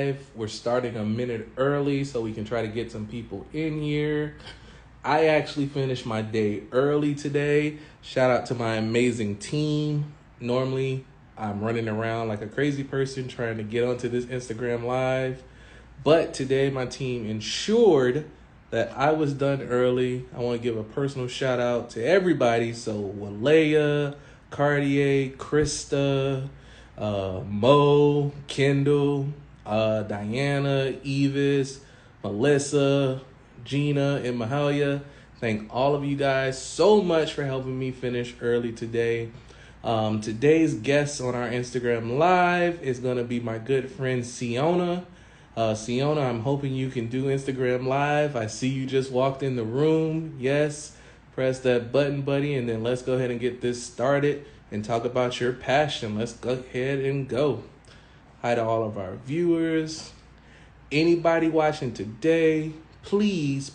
live. We're starting a minute early so we can try to get some people in here. I actually finished my day early today. Shout out to my amazing team. Normally, I'm running around like a crazy person trying to get onto this Instagram live. But today, my team ensured that I was done early. I want to give a personal shout out to everybody. So, Walea, Cartier, Krista, Mo, Kendall, Diana, Evis, Melissa, Gina, and Mahalia. Thank all of you guys so much for helping me finish early today. Today's guest on our Instagram Live is going to be my good friend Siona. Siona, I'm hoping you can do Instagram Live. I see you just walked in the room. Yes, press that button, buddy, and then let's go ahead and get this started and talk about your passion. Let's go ahead and go. Hi to all of our viewers. Anybody watching today, please,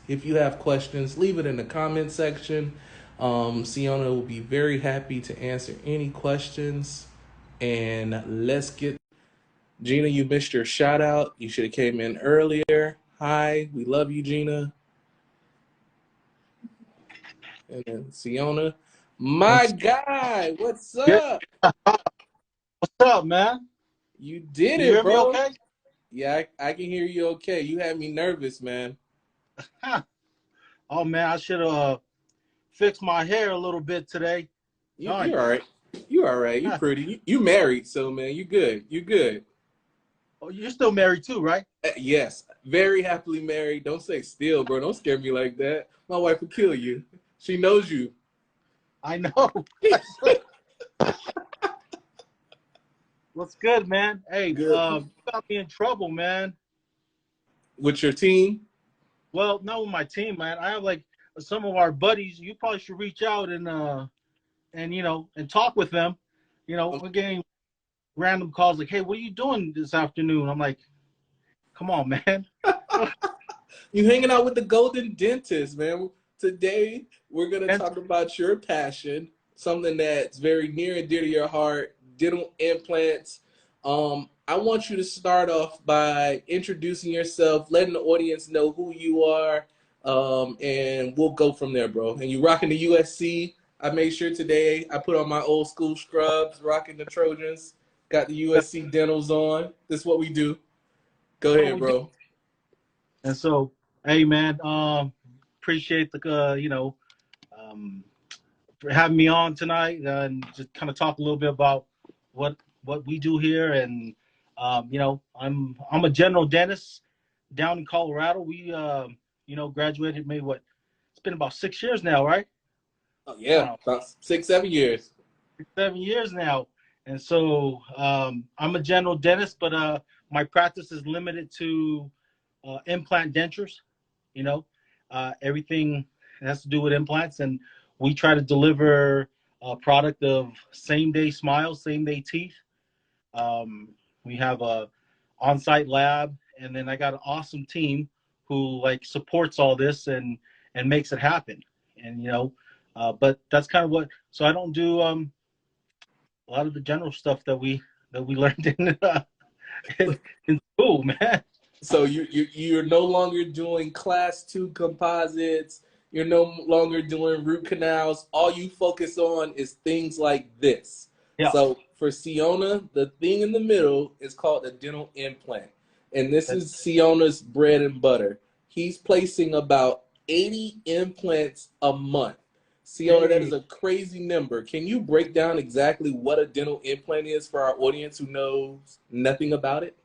if you have questions, leave it in the comment section. Siona will be very happy to answer any questions. And let's get Gina, you missed your shout out. You should have came in earlier. Hi, we love you, Gina. And then Siona, my What's guy, what's good? up? What's up, man? You did You it, hear me bro. okay? Yeah, I can hear you okay. You had me nervous, man. Oh man, I should have fixed my hair a little bit today. Darn. You're all right. You all right. You pretty. You married, so man, you good. You good. Oh, you're still married too, right? Yes, very happily married. Don't say still, bro. Don't scare me like that. My wife will kill you. She knows you. I know. What's good, man? Hey, Good. you got me in trouble, man. With your team? Well, not with my team, man. I have like some of our buddies. You probably should reach out and and talk with them. We're getting random calls like, "Hey, what are you doing this afternoon?" I'm like, "Come on, man." You hanging out with the Golden Dentist, man. Today, we're going to And talk about your passion, something that's very near and dear to your heart, dental implants. I want you to start off by introducing yourself, letting the audience know who you are, and we'll go from there, bro. And you rocking the USC. I made sure today I put on my old school scrubs, rocking the Trojans, got the USC dentals on. This is what we do. Go what ahead, we do. bro. And so, hey, man, appreciate the um, for having me on tonight and just kind of talk a little bit about what we do here. And I'm a general dentist down in Colorado. We graduated maybe what it's been about 6 years now, right? Oh, I yeah, don't know, about 6, 7 years. 7 years now. And so I'm a general dentist, but my practice is limited to implant dentures. Everything has to do with implants, and we try to deliver a product of same day smiles, same day teeth. Um, we have a on-site lab, and then I got an awesome team who like supports all this and makes it happen. And but that's kind of what. So I don't do a lot of the general stuff that we learned in school, man. So you're no longer doing class 2 composites. You're no longer doing root canals. All you focus on is things like this. Yeah, So for Siona, the thing in the middle is called a dental implant. And this that's is Siona's bread and butter. He's placing about 80 implants a month. Siona, that hey, is a crazy number. Can you break down exactly what a dental implant is for our audience who knows nothing about it?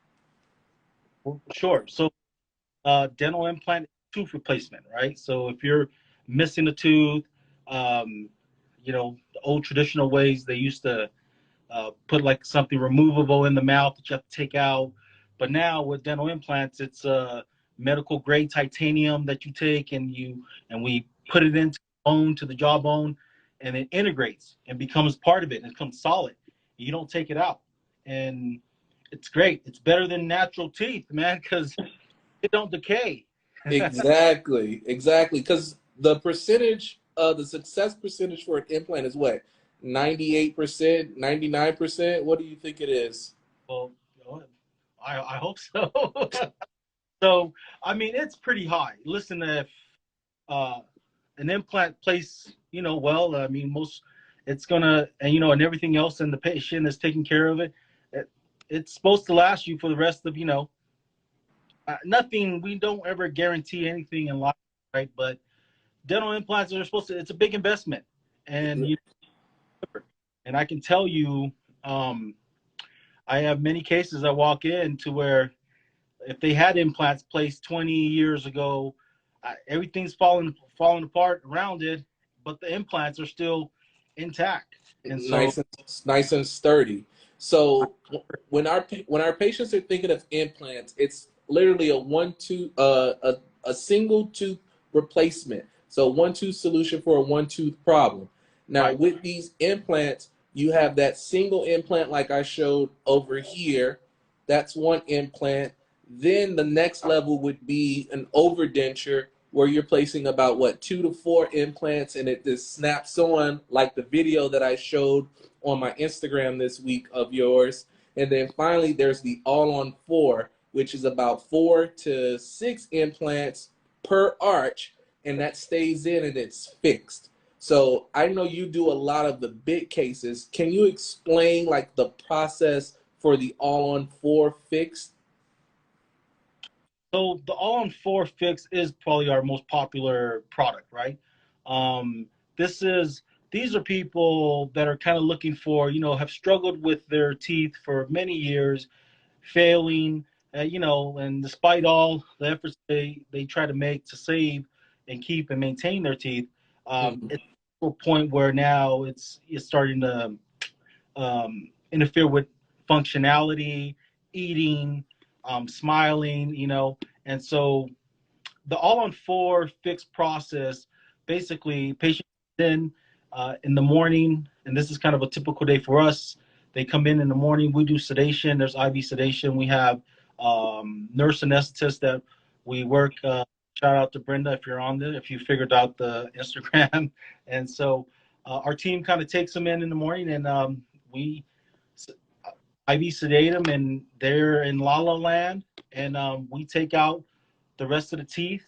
sure. So dental implant tooth replacement, right? So if you're missing a tooth, um, the old traditional ways they used to put like something removable in the mouth that you have to take out. But now with dental implants, it's medical grade titanium that you take and we put it into the bone to the jawbone, and it integrates and becomes part of it and it becomes solid. You don't take it out, and it's great. It's better than natural teeth, man, because it don't decay. Exactly. Because the success percentage for an implant is what, 98%, 99%. What do you think it is? Well, I hope so. So, I mean, it's pretty high. Listen, if uh, an implant placed, well, I mean, it's gonna, and and everything else, and the patient is taking care of it. it it's supposed to last you for the rest of, nothing. We don't ever guarantee anything in life, right? But dental implants are supposed to. It's a big investment, and and I can tell you, um, I have many cases I walk in to where if they had implants placed 20 years ago, everything's falling apart around it, but the implants are still intact. And so, Nice and sturdy. So when our patients are thinking of implants, it's literally a single tooth replacement. So one tooth solution for a one tooth problem. Now right, with these implants, you have that single implant like I showed over here. That's one implant. Then the next level would be an overdenture where you're placing about what 2 to 4 implants and it just snaps on like the video that I showed on my Instagram this week of yours. And then finally there's the all on four, which is about 4 to 6 implants per arch, and that stays in and it's fixed. So I know you do a lot of the big cases. Can you explain like the process for the all on four fixed? so the all-on-4 fix is probably our most popular product, right? Um, this is these are people that are kind of looking for, have struggled with their teeth for many years, failing, and despite all the efforts they try to make to save and keep and maintain their teeth, Mm-hmm. it's to a point where now it's starting to interfere with functionality, eating, smiling, and so the all-on-4 fixed process, basically, patient in the morning, and this is kind of a typical day for us. They come in the morning. We do sedation. There's IV sedation. We have nurse anesthetists that we work. Shout out to Brenda if you're on there, if you figured out the Instagram. And so our team kind of takes them in the morning, and we IV sedate them, and they're in La La Land, and we take out the rest of the teeth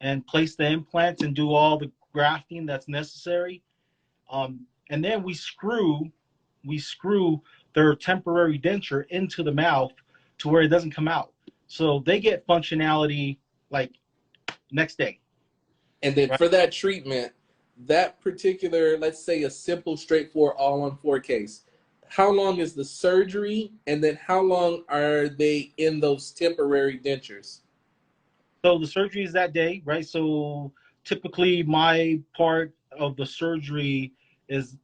and place the implants and do all the grafting that's necessary. And then we screw their temporary denture into the mouth to where it doesn't come out. So they get functionality like next day, And then right? for that treatment, that particular, let's say a simple, straightforward all on four case, how long is the surgery? And then how long are they in those temporary dentures? So the surgery is that day, right? So typically my part of the surgery is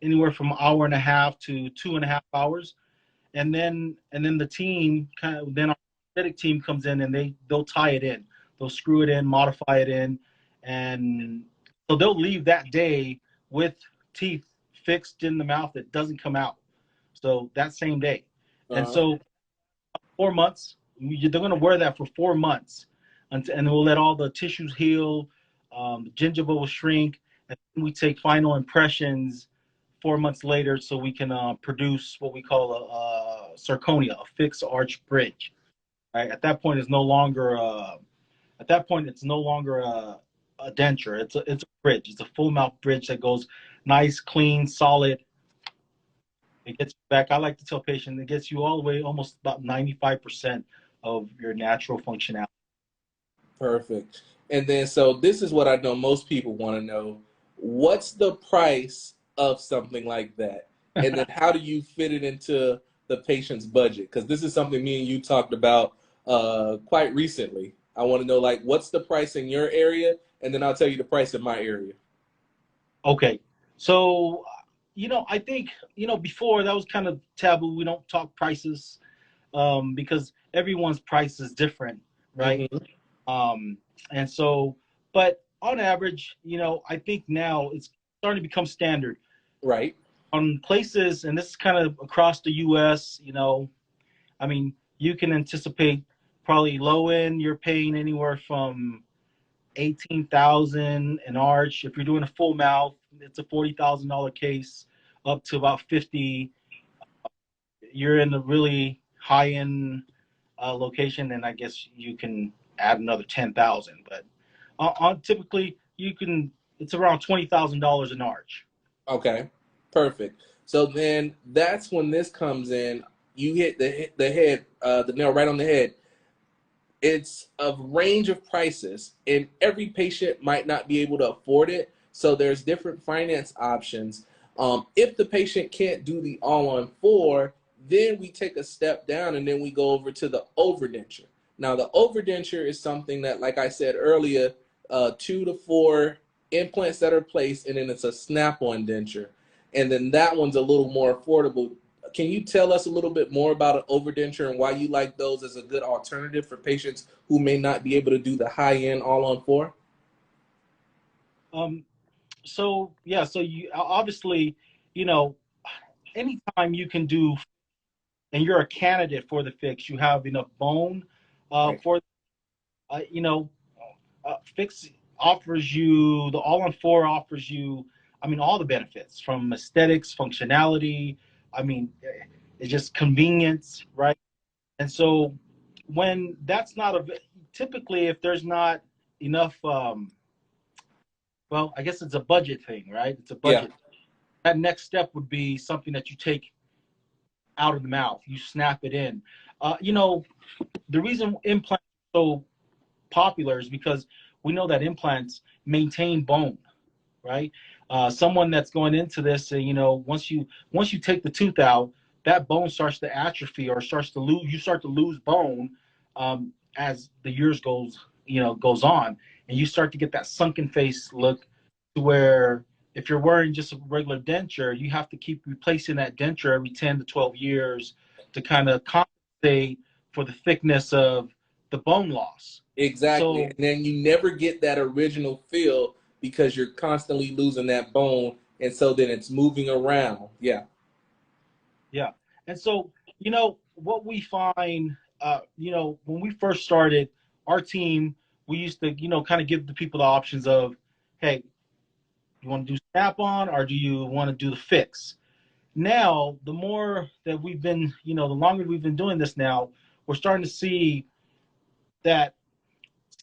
anywhere from an hour and a half to 2.5 hours, and then the team kind of then our aesthetic team comes in and they'll tie it in, they'll screw it in, modify it in, and so they'll leave that day with teeth fixed in the mouth that doesn't come out. So that same day, and Uh-huh. so 4 months. They're going to wear that for 4 months, and we'll let all the tissues heal. The gingiva will shrink, and we take final impressions 4 months later, so we can produce what we call a zirconia, a fixed arch bridge. Right? At that point it's no longer a denture. It's a bridge. It's a full mouth bridge that goes nice, clean, solid. It gets back. I like to tell patients it gets you all the way almost about 95% of your natural functionality. Perfect. And then, so this is what I know most people want to know. What's the price of something like that? And then how do you fit it into the patient's budget? Because this is something me and you talked about quite recently. I want to know, like, what's the price in your area? And then I'll tell you the price in my area. Okay, so I think before that was kind of taboo. We don't talk prices because everyone's price is different, right? Mm-hmm. Um, and so, but on average, I think now it's starting to become standard Right. on places, and this is kind of across the U.S. I mean, you can anticipate probably low end, you're paying anywhere from 18,000 an arch. If you're doing a full mouth, it's a $40,000 case, up to about 50. You're in the really high end. location, then I guess you can add another 10,000. But on typically you can, it's around $20,000 an arch. Okay, perfect. So then that's when this comes in. You hit the head, the nail right on the head. It's a range of prices, and every patient might not be able to afford it. So there's different finance options. If the patient can't do the all-on-4, then we take a step down and then we go over to the overdenture. Now, the overdenture is something that, like I said earlier, 2 to 4 implants that are placed, and then it's a snap-on denture. And then that one's a little more affordable. Can you tell us a little bit more about an overdenture and why you like those as a good alternative for patients who may not be able to do the high-end all-on-4? Um, so yeah, so you obviously, you know, anytime you can do, and you're a candidate for the fix, you have enough bone Right. for, you know, fix offers you, the all-on-4 offers you, I mean, all the benefits from aesthetics, functionality. I mean, it's just convenience, right? And so when that's not a, typically if there's not enough, well, I guess it's a budget thing, right? It's a Yeah, budget. That next step would be something that you take out of the mouth, you snap it in. You know, the reason implants are so popular is because we know that implants maintain bone, right? Someone that's going into this, you know, once you take the tooth out, that bone starts to atrophy or starts to lose. You start to lose bone as the years goes on, and you start to get that sunken face look, to where if you're wearing just a regular denture, you have to keep replacing that denture every 10 to 12 years to kind of compensate for the thickness of the bone loss. exactly. So And then you never get that original feel because you're constantly losing that bone, and so then it's moving around. Yeah. yeah. And so, you know, what we find, you know, when we first started our team, we used to, you know, kind of give the people the options of, hey, you want to do snap on or do you want to do the fix? Now, the more that we've been, you know, the longer we've been doing this now, we're starting to see that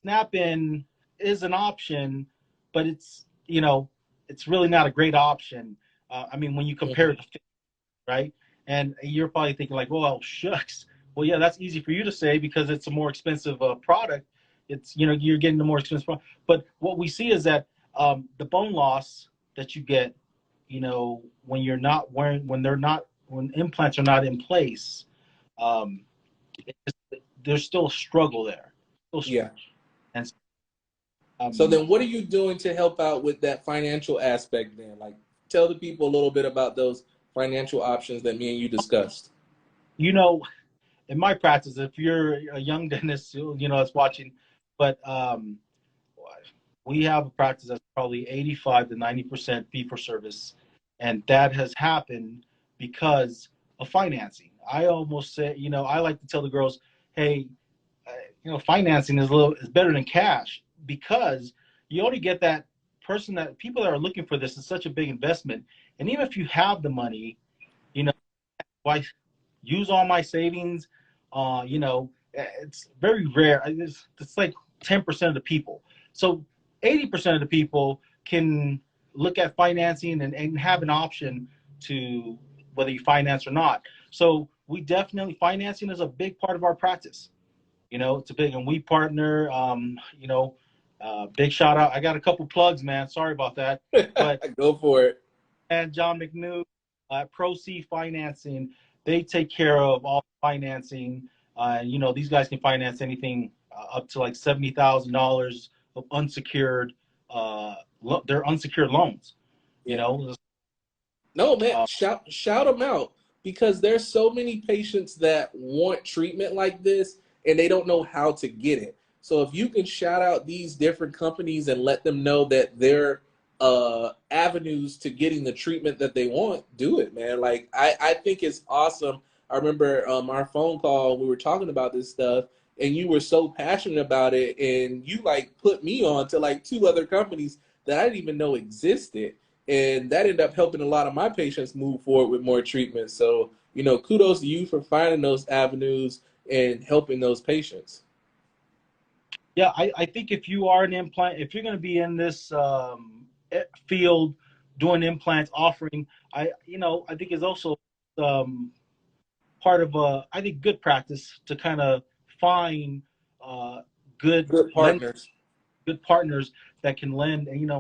snap in is an option, but it's, you know, it's really not a great option. I mean, when you compare Mhm. it to, right? And you're probably thinking like, well, shucks. Well, yeah, that's easy for you to say because it's a more expensive product. It's, you know, you're getting the more expensive product. But what we see is that the bone loss that you get, you know, when you're not wearing, when implants are not in place, um, there's still a struggle there. Yeah. And So um, then what are you doing to help out with that financial aspect then? Like, tell the people a little bit about those financial options that me and you discussed. you know, in my practice, if you're a young dentist, you know, that's watching, but we have a practice that's probably 85 to 90% fee for service, and that has happened because of financing. I almost say, you know, I like to tell the girls, hey, uh, you know, financing is better than cash, because you only get that person, that people that are looking for this is such a big investment, and even if you have the money, you know, why use all my savings? You know, it's very rare. It's like 10% of the people. So 80% of the people can look at financing and have an option to whether you finance or not. So we definitely, financing is a big part of our practice. You know, it's a big, and we partner. You know, big shout out. I got a couple plugs, man. Sorry about that, but Go for it. and John McNew, Proceed Financing, they take care of all financing. You know, these guys can finance anything up to like $70,000 of unsecured. They're unsecured loans. You Yeah. know, No, man, uh, shout them out because there's so many patients that want treatment like this and they don't know how to get it. So if you can shout out these different companies and let them know that they're avenues to getting the treatment that they want, do it, man. Like I think it's awesome. I remember our phone call, we were talking about this stuff and you were so passionate about it and you like put me on to like 2 other companies that I didn't even know existed, and that ended up helping a lot of my patients move forward with more treatment. So, kudos to you for finding those avenues and helping those patients. Yeah, I think if you are an implant, if you're going to be in this field doing implants, offering, I think it's also um, part of I think good practice to kind of find uh, good Good lend, partners. good partners that can lend, and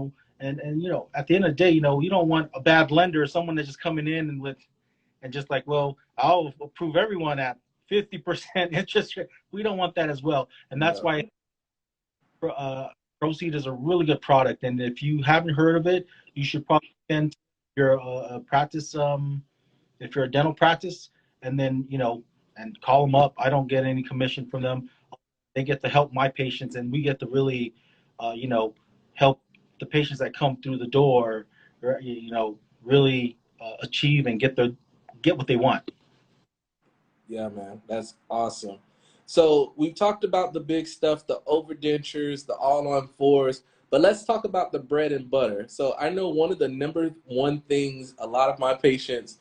at the end of the day, you don't want a bad lender, someone that's just coming in and just like, well, I'll approve everyone at 50% interest rate. We don't want that as well, and that's No. why uh, Proceed is a really good product. And if you haven't heard of it, you should probably send your practice, if you're a dental practice, and then and call them up. I don't get any commission from them. They get to help my patients, and we get to really, help the patients that come through the door, really achieve and get what they want. Yeah, man, that's awesome. So we've talked about the big stuff, the overdentures, the all-on fours, but let's talk about the bread and butter. So I know one of the number one things a lot of my patients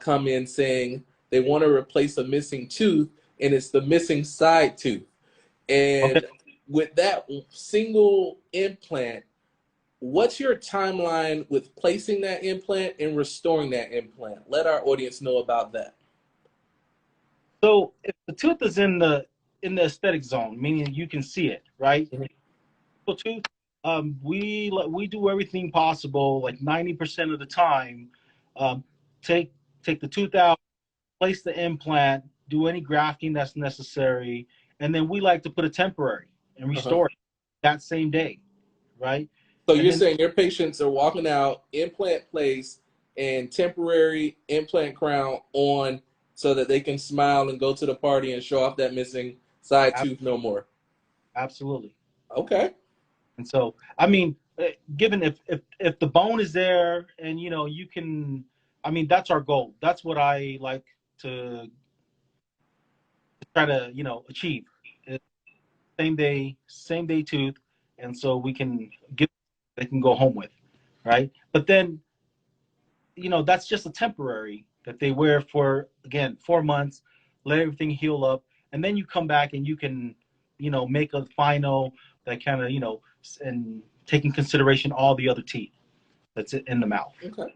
come in saying they want to replace a missing tooth, and it's the missing side tooth. Okay. And with that single implant, what's your timeline with placing that implant and restoring that implant? Let our audience know about that. So if the tooth is in the aesthetic zone, meaning you can see it, right? Mhm. Tooth, we do everything possible, like 90% of the time. Um, take take the tooth out, place the implant, do any grafting that's necessary, and then we like to put a temporary and Uh-huh. restore it that same day, right? So And you're then saying your patients are walking out, implant place, and temporary implant crown on so that they can smile and go to the party and show off that missing side tooth no more. absolutely. Okay. And so, I mean, given if the bone is there and you can, I mean, that's our goal. That's what I like to try to achieve. It's same day tooth, and so we can get they can go home with, right? But then that's just a temporary that they wear for, again, 4 months, let everything heal up, and then you come back and you can make a final that kind of and taking consideration all the other teeth that's in the mouth. Okay.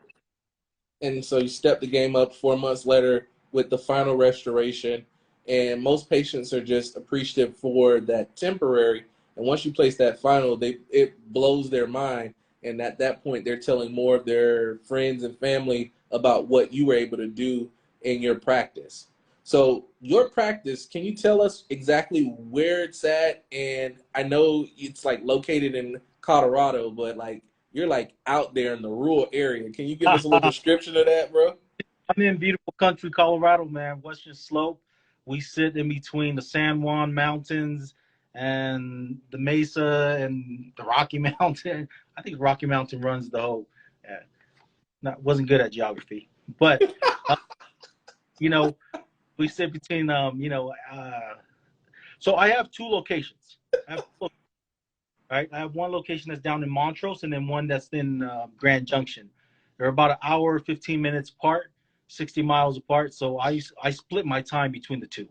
And so you step the game up 4 months later with the final restoration. And most patients are just appreciative for that temporary. And once you place that final, it blows their mind. And at that point, they're telling more of their friends and family about what you were able to do in your practice. So your practice, can you tell us exactly where it's at? And I know it's like located in Colorado, but like you're like out there in the rural area. Can you give us a little I'm description of that, bro? in beautiful country, Colorado, man. Western Slope. We sit in between the San Juan Mountains and the Mesa and the Rocky Mountain. I think Rocky Mountain runs the whole. Yeah, wasn't good at geography, but uh, you know, we sit between so I have two locations. I have right. I have one location that's down in Montrose, and then one that's in Grand Junction. They're about an hour, 15 minutes apart, 60 miles apart. So I split my time between the two.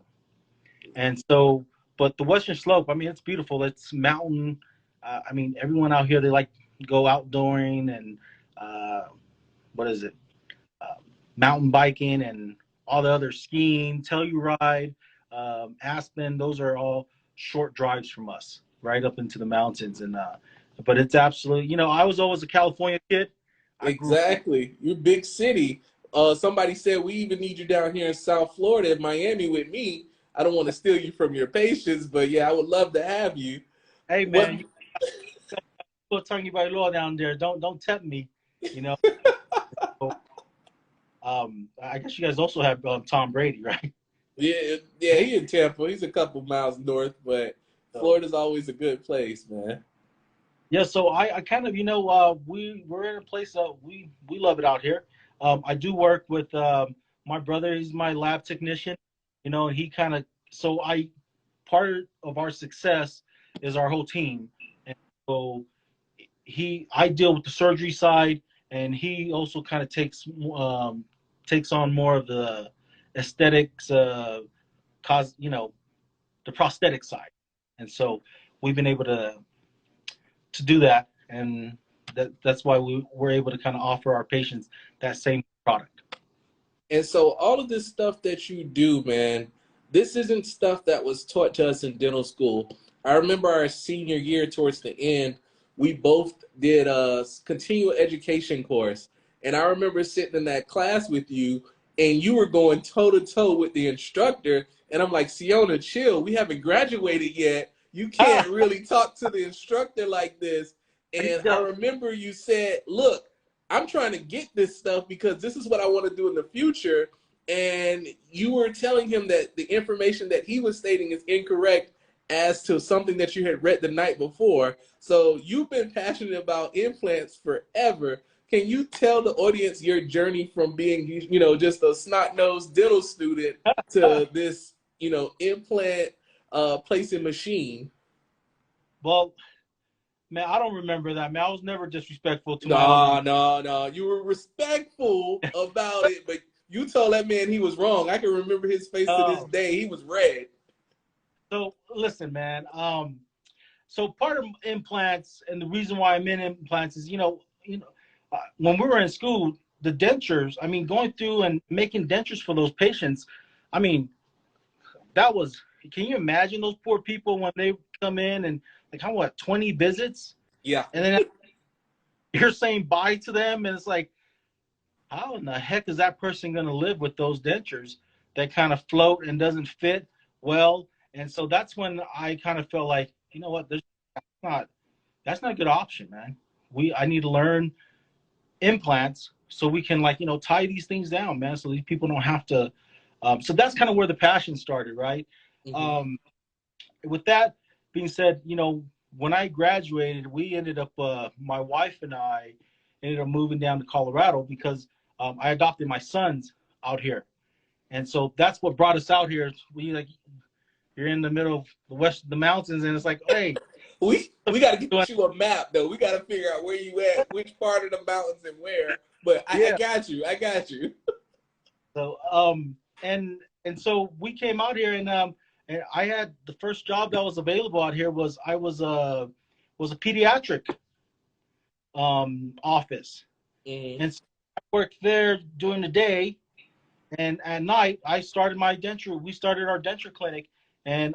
And so, but the Western Slope, I mean, it's beautiful. It's mountain. I mean, everyone out here they like to go outdooring and uh, what is it? uh, mountain biking and all the other skiing, Telluride, Aspen. Those are all short drives from us, right up into the mountains. And but it's absolutely, I was always a California kid. I grew up. Exactly. You're big city. Somebody said we even need you down here in South Florida, in Miami, with me. I don't want to steal you from your patients, but yeah, I would love to have you. Hey What? man, you go turn you by law down there. Don't tempt me. You know. So, I guess you guys also have Tom Brady, right? Yeah, yeah. He in Tampa. He's a couple miles north, but So Florida's always a good place, man. yeah, so I kind of, we're in a place that we love it out here. I do work with my brother. He's my lab technician, and he kind of, so I part of our success is our whole team, and so I deal with the surgery side, and he also kind of takes on more of the aesthetics, cause the prosthetic side. And so we've been able to do that, and that's why we're able to kind of offer our patients that same product. And so all of this stuff that you do, man, this isn't stuff that was taught to us in dental school. I remember our senior year towards the end, we both did a continual education course. And I remember sitting in that class with you and you were going toe to toe with the instructor. And I'm like, Siona, chill. We haven't graduated yet. You can't really talk to the instructor like this. And I remember you said, look, I'm trying to get this stuff because this is what I want to do in the future. And you were telling him that the information that he was stating is incorrect as to something that you had read the night before. So you've been passionate about implants forever. Can you tell the audience your journey from being, just a snot-nosed dental student to this, implant placing machine? Well, man, I don't remember that, man. I was never disrespectful to my older. No. You were respectful about it, but you told that man he was wrong. I can remember his face to this day. He was red. So listen, man. So part of implants, and the reason why I'm in implants is, when we were in school, the dentures. I mean, going through and making dentures for those patients. I mean, that was. Can you imagine those poor people when they come in and like how 20 visits? Yeah. And then you're saying bye to them, and it's like, how in the heck is that person going to live with those dentures that kind of float and doesn't fit well? And so that's when I kind of felt like, you know what, that's not a good option, man. I need to learn implants so we can tie these things down, man, so these people don't have to. So that's kind of where the passion started, right? Mm-hmm. With that being said, when I graduated, we ended up, my wife and I ended up moving down to Colorado because I adopted my sons out here. And so that's what brought us out here. You're in the middle of the mountains, and it's like, hey. We got to get you a map, though. We got to figure out where you at, which part of the mountains and where. But I got you. So, and so we came out here, and I had the first job that was available out here was a pediatric office. Mm-hmm. And so I worked there during the day, and at night we started our denture clinic. And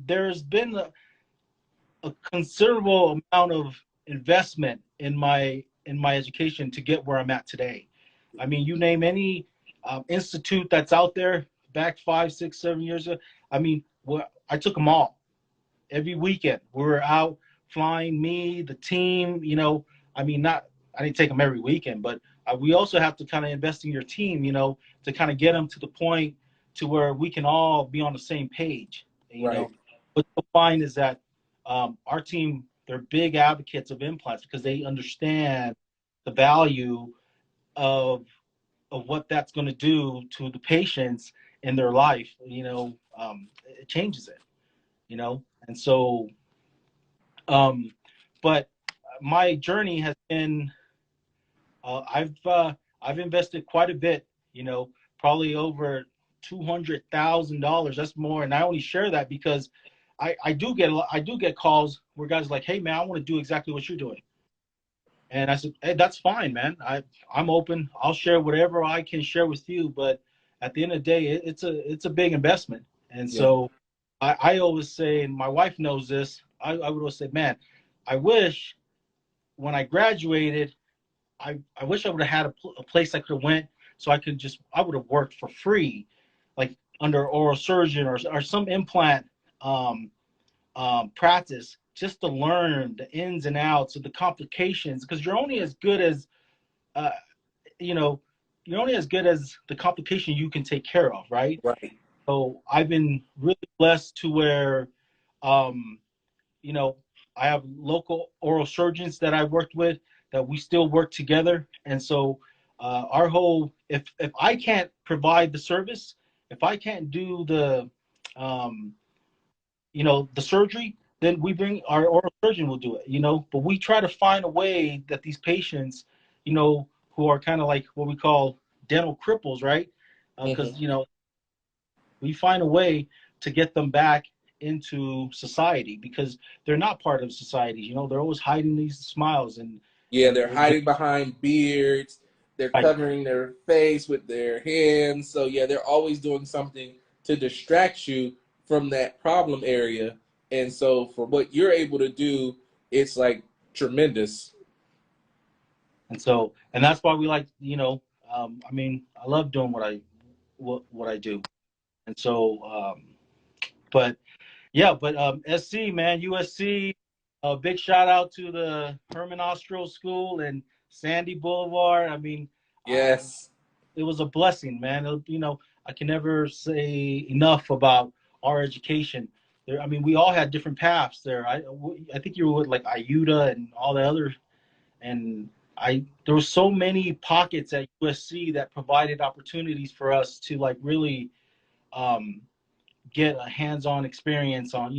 there's been a considerable amount of investment in my education to get where I'm at today. I mean, you name any institute that's out there back 5, 6, 7 years ago. I mean, I took them all. Every weekend we were out flying, me, the team. I didn't take them every weekend, but we also have to kind of invest in your team, to kind of get them to the point to where we can all be on the same page. Right. What you'll find is that our team, they're big advocates of implants because they understand the value of what that's going to do to the patients in their life. It changes it, and so, but my journey has been, I've invested quite a bit, probably over $200,000. That's more, and I only share that because I do get calls where guys are like, hey man, I want to do exactly what you're doing. And I said, hey, that's fine, man. I'm open. I'll share whatever I can share with you. But at the end of the day, it's a big investment. And so I always say, and my wife knows this, I would always say, man, I wish when I graduated, I wish I would have had a place I could have went so I would have worked for free, like under oral surgeon or some implant practice, just to learn the ins and outs of the complications, because you're only as good as the complication you can take care of, right? Right. So I've been really blessed to where I have local oral surgeons that I've worked with that we still work together. And so our whole, if I can't provide the service, if I can't do the the surgery, then we bring our oral surgeon will do it, but we try to find a way that these patients, who are kind of like what we call dental cripples, right? Because, we find a way to get them back into society, because they're not part of society. You know, they're always hiding these smiles, Yeah, and they're hiding behind beards. They're right. covering their face with their hands. So yeah, they're always doing something to distract you from that problem area. And so for what you're able to do, it's like tremendous. And so, and that's why we like, I mean, I love doing what I do. And so, but yeah, but SC, man, USC, big shout out to the Herman Ostrow School and Sandy Boulevard. I mean, Yes, it was a blessing, man. I can never say enough about our education. There, I mean, we all had different paths there. I think you were with like IUTA and all the other, and there were so many pockets at USC that provided opportunities for us to like really um, get a hands-on experience on,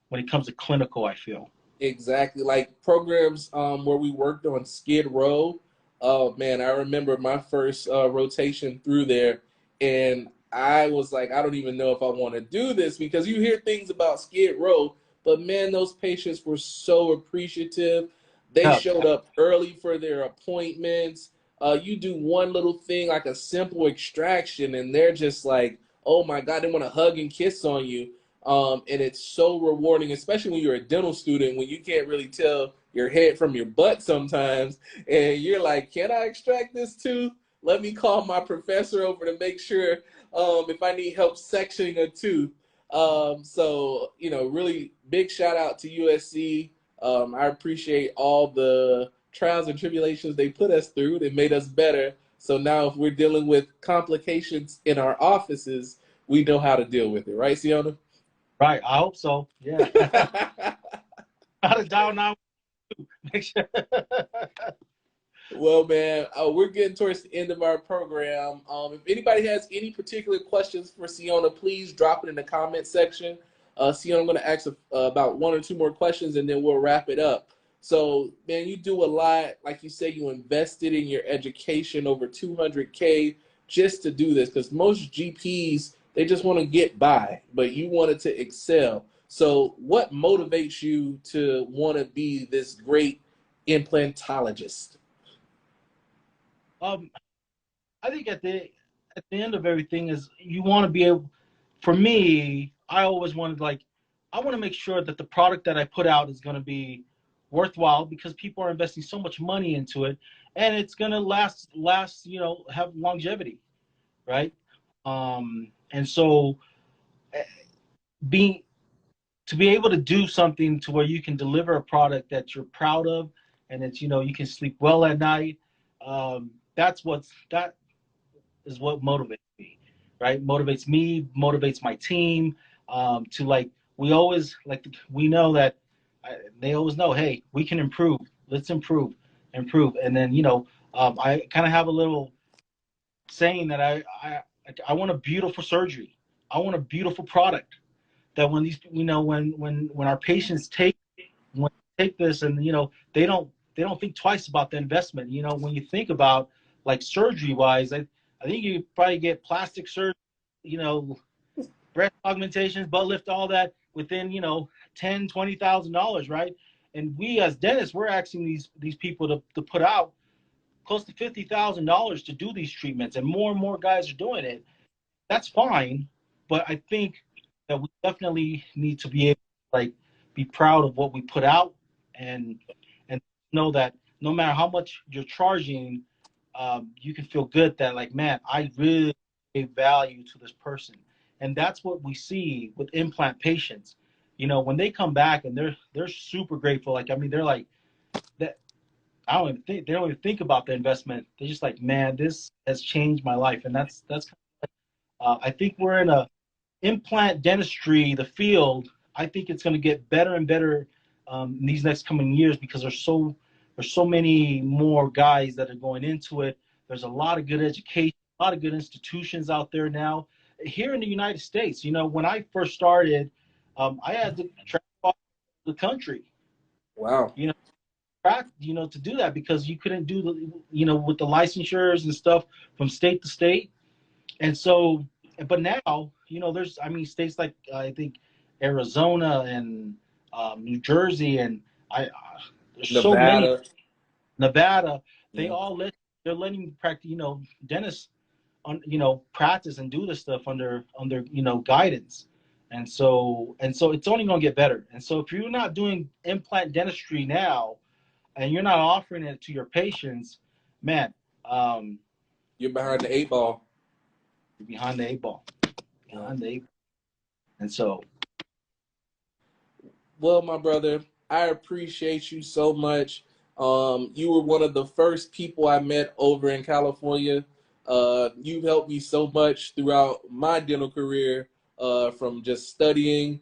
when it comes to clinical, I feel. exactly. Like programs where we worked on Skid Row. Oh man, I remember my first rotation through there, and I was like, I don't even know if I want to do this because you hear things about Skid Row, but man, those patients were so appreciative. They Yeah, showed up early for their appointments. You do one little thing like a simple extraction, and they're just like, oh my God, they want to hug and kiss on you. And it's so rewarding, especially when you're a dental student, when you can't really tell your head from your butt sometimes, and you're like, "Can I extract this tooth? Let me call my professor over to make sure if I need help sectioning a tooth." So really big shout out to USC. I appreciate all the trials and tribulations they put us through. They made us better. So now, if we're dealing with complications in our offices, we know how to deal with it, right, Siona? right. I hope so. Yeah. How to dial now. Make sure. Well, man, we're getting towards the end of our program. If anybody has any particular questions for Siona, please drop it in the comment section. Siona, I'm going to ask about one or two more questions, and then we'll wrap it up. So, man, you do a lot. Like you say, you invested in your education over 200K just to do this, because most GPs, they just want to get by, but you wanted to excel. So, what motivates you to want to be this great implantologist? um, I think at the end of everything is you want to be able. For me, I always wanted like I want to make sure that the product that I put out is going to be worthwhile, because people are investing so much money into it, and it's going to last, have longevity, right? And so being to be able to do something to where you can deliver a product that you're proud of, and that you can sleep well at night. That is what motivates me, right? Motivates me, motivates my team. To like, we know that they always know, hey, we can improve. Let's improve. And then I kind of have a little saying that I want a beautiful surgery. I want a beautiful product that when these, when our patients take this, and they don't think twice about the investment. When you think about like surgery wise, I think you probably get plastic surgery, you know, breast augmentations, butt lift, all that within $10,000-$20,000, right? And we as dentists, we're asking these people to put out close to $50,000 to do these treatments, and more guys are doing it. That's fine, but I think that we definitely need to be able to like be proud of what we put out, and and know that no matter how much you're charging, you can feel good that like, man, I really gave value to this person. And that's what we see with implant patients. When they come back and they're super grateful. Like, I mean, they're like that. They don't even think about the investment. They're just like, man, this has changed my life. And that's I think we're in a implant dentistry, the field. I think it's going to get better and better in these next coming years, because there's so many more guys that are going into it. There's a lot of good education, a lot of good institutions out there now. Here in the United States, when I first started, I had to travel the country, Wow. you know, to do that, because you couldn't do with the licensures and stuff from state to state. And so, but now there's, I mean, states like I think Arizona and New Jersey, and there's so many. Nevada. Nevada, they Yeah. all they're letting practice, dentists on, practice and do this stuff under guidance. And so it's only going to get better. And so if you're not doing implant dentistry now and you're not offering it to your patients, man, um, You're behind the eight ball. you're behind the eight ball. Yeah. Behind the eight ball. And so, Well, my brother, I appreciate you so much. You were one of the first people I met over in California. You've helped me so much throughout my dental career, from just studying,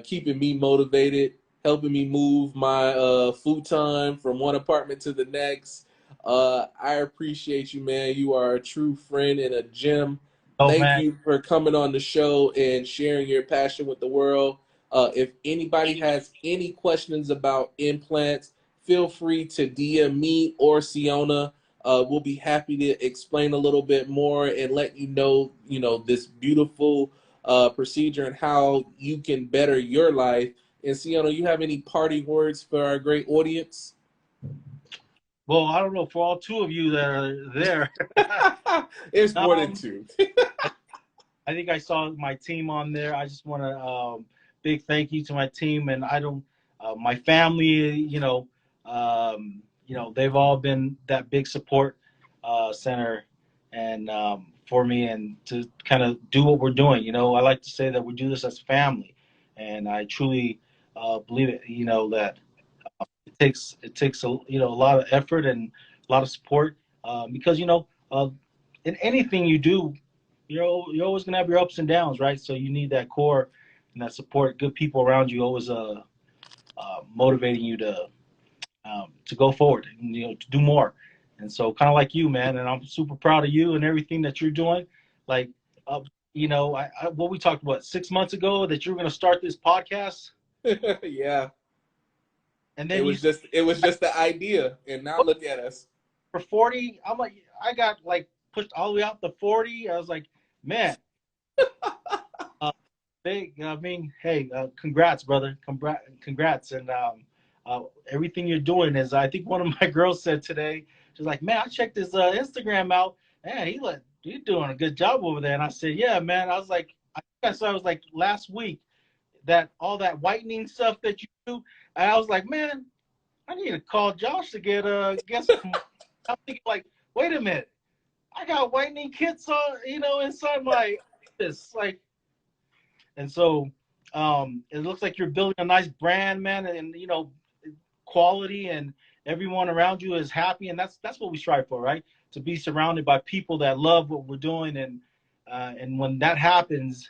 keeping me motivated, helping me move my futon from one apartment to the next. I appreciate you, man. You are a true friend and a gem. oh Thank man, you for coming on the show and sharing your passion with the world. If anybody has any questions about implants, feel free to DM me or Siona. We'll be happy to explain a little bit more and let this beautiful procedure and how you can better your life. And Siona, you have any parting words for our great audience? well, I don't know for all two of you that are there. It's more than um, two. I think I saw my team on there. I just want to big thank you to my team, and I don't my family. They've all been that big support center and for me, and to kind of do what we're doing. I like to say that we do this as family, and I truly believe it. That it takes a lot of effort and a lot of support because in anything you do, you're always gonna have your ups and downs, right? So you need that core and that support, good people around you, always motivating you to go forward and to do more. And so, kind of like you, man. And I'm super proud of you and everything that you're doing. Like, uh, what we talked about 6 months ago that you were gonna start this podcast, Yeah, and it then you was said just the idea, and now look at us. for 40. I'm like, I got like pushed all the way out to 40. I was like, man, uh, big. I mean, hey, congrats, brother. Congrats, and everything you're doing is. I think one of my girls said today, she's like, man, I checked his Instagram out. Man, he's doing a good job over there. And I said, yeah, man. I was like, I saw it was like last week that all that whitening stuff that you do. And I was like, man, I need to call Josh to get some. I'm thinking like, wait a minute, I got whitening kits on, inside my office, like, and so it looks like you're building a nice brand, man, and quality, and everyone around you is happy, and that's what we strive for, right? To be surrounded by people that love what we're doing, and when that happens,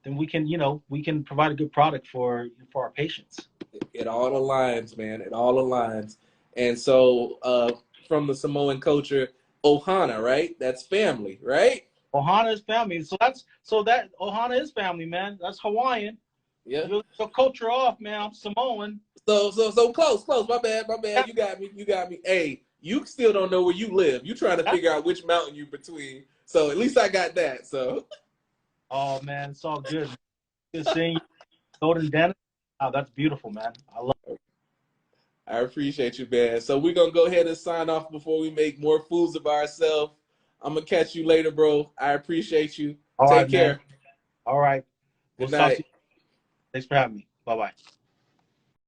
then we can provide a good product for our patients. It all aligns, man. It all aligns. And so, from the Samoan culture, Ohana, right? That's family, right? Ohana is family, so that Ohana is family, man. That's Hawaiian. Yeah. Your culture off, man. I'm Samoan. So close, close. My bad, my bad. You got me. You got me. Hey, you still don't know where you live. You trying to figure out which mountain you between. So at least I got that. So Oh man, it's all good. Good seeing you, Golden Dennis. Oh, that's beautiful, man. I love it. I appreciate you, man. So we're gonna go ahead and sign off before we make more fools of ourselves. I'm gonna catch you later, bro. I appreciate you. All right, Take man. care. All right. We'll Good talk to night. you. Thanks for having me. Bye bye.